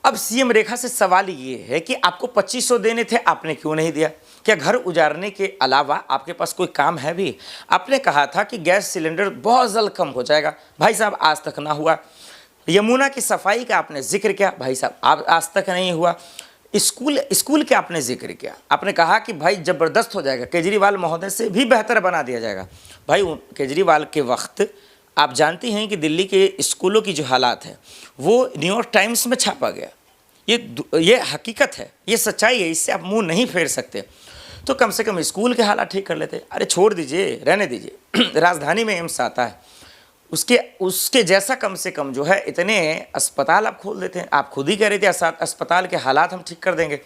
अब सीएम रेखा से सवाल ये है कि आपको 2500 देने थे, आपने क्यों नहीं दिया? क्या घर उजाड़ने के अलावा आपके पास कोई काम है भी? आपने कहा था कि गैस सिलेंडर बहुत जल्द कम हो जाएगा, भाई साहब आज तक ना हुआ। यमुना की सफाई का आपने जिक्र किया, भाई साहब आज तक नहीं हुआ। स्कूल के आपने जिक्र किया, आपने कहा कि भाई ज़बरदस्त हो जाएगा, केजरीवाल महोदय से भी बेहतर बना दिया जाएगा। भाई केजरीवाल के वक्त आप जानती हैं कि दिल्ली के स्कूलों की जो हालात है वो न्यूयॉर्क टाइम्स में छापा गया। ये हकीकत है, ये सच्चाई है, इससे आप मुंह नहीं फेर सकते। तो कम से कम स्कूल के हालात ठीक कर लेते। अरे छोड़ दीजिए, रहने दीजिए। राजधानी में एम्स आता है, उसके जैसा कम से कम जो है इतने अस्पताल आप खोल देते हैं। आप खुद ही कह रहे थे अस्पताल के हालात हम ठीक कर देंगे।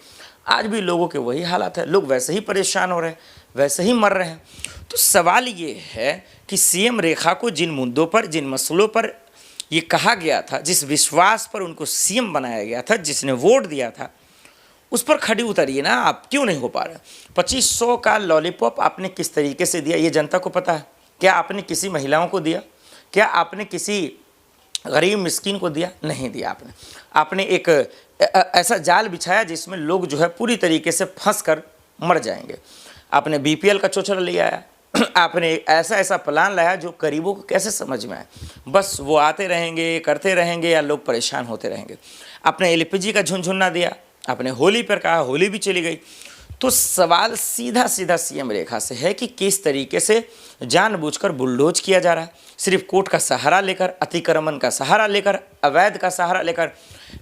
आज भी लोगों के वही हालात है, लोग वैसे ही परेशान हो रहे हैं, वैसे ही मर रहे हैं। तो सवाल ये है कि सीएम रेखा को जिन मुद्दों पर, जिन मसलों पर ये कहा गया था, जिस विश्वास पर उनको सीएम बनाया गया था, जिसने वोट दिया था, उस पर खड़ी उतरिए ना। आप क्यों नहीं हो पा रहे? 2500 का लॉलीपॉप आपने किस तरीके से दिया ये जनता को पता है? क्या आपने किसी महिलाओं को दिया? क्या आपने किसी गरीब मिस्किन को दिया? नहीं दिया। आपने एक ऐसा जाल बिछाया जिसमें लोग जो है पूरी तरीके से फंस कर मर जाएंगे। आपने बीपीएल का चोचला ले आया। आपने ऐसा प्लान लाया जो गरीबों को कैसे समझ में आए? बस वो आते रहेंगे, करते रहेंगे, या लोग परेशान होते रहेंगे। आपने एलपीजी का झुनझुना दिया, आपने होली पर कहा, होली भी चली गई। तो सवाल सीधा सीएम रेखा से है कि किस तरीके से जानबूझकर बुलडोज किया जा रहा है, सिर्फ कोर्ट का सहारा लेकर, अतिक्रमण का सहारा लेकर, अवैध का सहारा लेकर।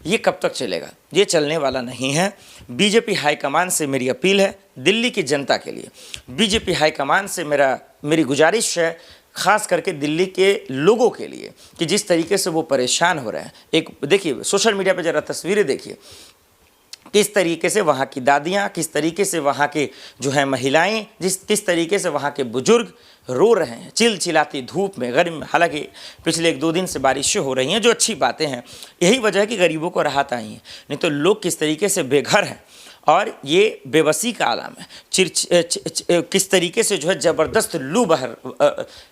ये कब तक चलेगा? ये चलने वाला नहीं है। बीजेपी हाईकमान से मेरी अपील है, दिल्ली की जनता के लिए बीजेपी हाईकमान से मेरी गुजारिश है, खास करके दिल्ली के लोगों के लिए, कि जिस तरीके से वो परेशान हो रहे हैं। एक देखिए, सोशल मीडिया पर ज़रा तस्वीरें देखिए, किस तरीके से वहाँ की दादियाँ, किस तरीके से वहाँ के जो है महिलाएं, किस तरीके से वहाँ के बुजुर्ग रो रहे हैं चिलचिलाती धूप में, गर्मी में। हालांकि पिछले 1-2 दिन से बारिशें हो रही हैं, जो अच्छी बातें हैं। यही वजह है कि गरीबों को राहत आई है, नहीं तो लोग किस तरीके से बेघर हैं। और ये बेबसी का आलम है। किस तरीके से जो है ज़बरदस्त लू बहर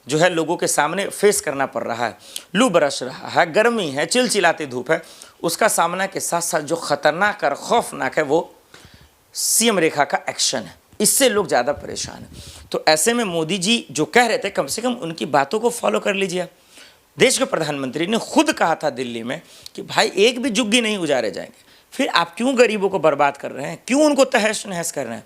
जो है लोगों के सामने फेस करना पड़ रहा है। लू बरस रहा है, गर्मी है, चिलचिलाती धूप है। उसका सामना के साथ साथ जो खतरनाक और खौफनाक है वो सीएम रेखा का एक्शन है। इससे लोग ज़्यादा परेशान हैं। तो ऐसे में मोदी जी जो कह रहे थे, कम से कम उनकी बातों को फॉलो कर लीजिए। देश के प्रधानमंत्री ने खुद कहा था दिल्ली में कि भाई एक भी झुग्गी नहीं उजारे जाएंगे। फिर आप क्यों गरीबों को बर्बाद कर रहे हैं? क्यों उनको तहस नहस कर रहे हैं?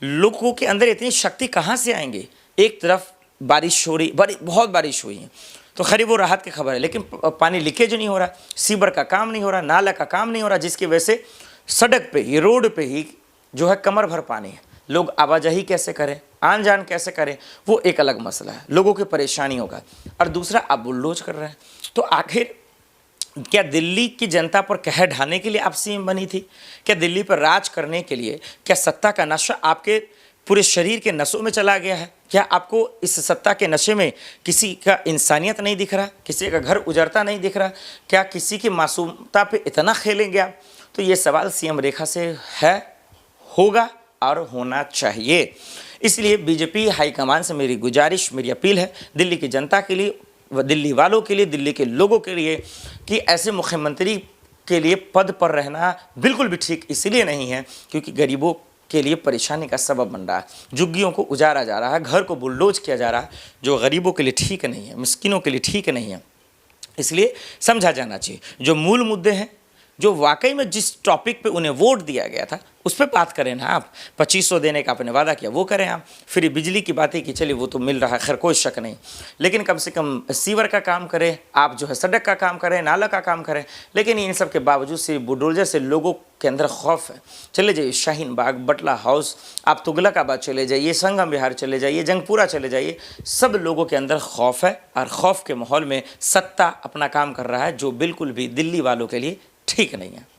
लोगों के अंदर इतनी शक्ति कहाँ से आएंगे? एक तरफ बारिश हो रही, बहुत बारिश हुई है, तो खैर वो राहत की खबर है, लेकिन पानी लीकेज नहीं हो रहा, सीवर का काम नहीं हो रहा, नाला का काम नहीं हो रहा, जिसकी वजह से सड़क पे ही, रोड पे ही जो है कमर भर पानी है। लोग आवाजाही कैसे करें, आन जान कैसे करें, वो एक अलग मसला है, लोगों की परेशानी होगा। और दूसरा, आप बुलडोज कर रहे हैं। तो आखिर क्या दिल्ली की जनता पर कहर ढाने के लिए आप सीएम बनी थी? क्या दिल्ली पर राज करने के लिए? क्या सत्ता का नशा आपके पूरे शरीर के नसों में चला गया है? क्या आपको इस सत्ता के नशे में किसी का इंसानियत नहीं दिख रहा? किसी का घर उजड़ता नहीं दिख रहा? क्या किसी की मासूमता पे इतना खेलेंगे आप? तो ये सवाल सीएम रेखा से है, होगा और होना चाहिए। इसलिए बीजेपी हाईकमान से मेरी गुजारिश, मेरी अपील है दिल्ली की जनता के लिए, दिल्ली वालों के लिए, दिल्ली के लोगों के लिए, कि ऐसे मुख्यमंत्री के लिए पद पर रहना बिल्कुल भी ठीक इसलिए नहीं है क्योंकि गरीबों के लिए परेशानी का सबब बन रहा है। झुग्गियों को उजाड़ा जा रहा है, घर को बुलडोज किया जा रहा है, जो गरीबों के लिए ठीक नहीं है, मिस्किनों के लिए ठीक नहीं है। इसलिए समझा जाना चाहिए जो मूल मुद्दे हैं, जो वाकई में जिस टॉपिक पे उन्हें वोट दिया गया था उस पर बात करें ना। आप 2500 देने का आपने वादा किया वो करें आप। फिर बिजली की बातें की, चलिए वो तो मिल रहा है, खैर कोई शक नहीं, लेकिन कम से कम सीवर का काम करें आप, जो है सड़क का काम करें, नाला का काम करें। लेकिन इन सब के बावजूद से बुलडोजर से लोगों के अंदर खौफ है। चले जाइए शाहीन बाग, बटला हाउस, आप तुगलकाबाद चले जाइए, संगम विहार चले जाइए, जंगपुरा चले जाइए, सब लोगों के अंदर खौफ है। और खौफ के माहौल में सत्ता अपना काम कर रहा है, जो बिल्कुल भी दिल्ली वालों के लिए ठीक नहीं है।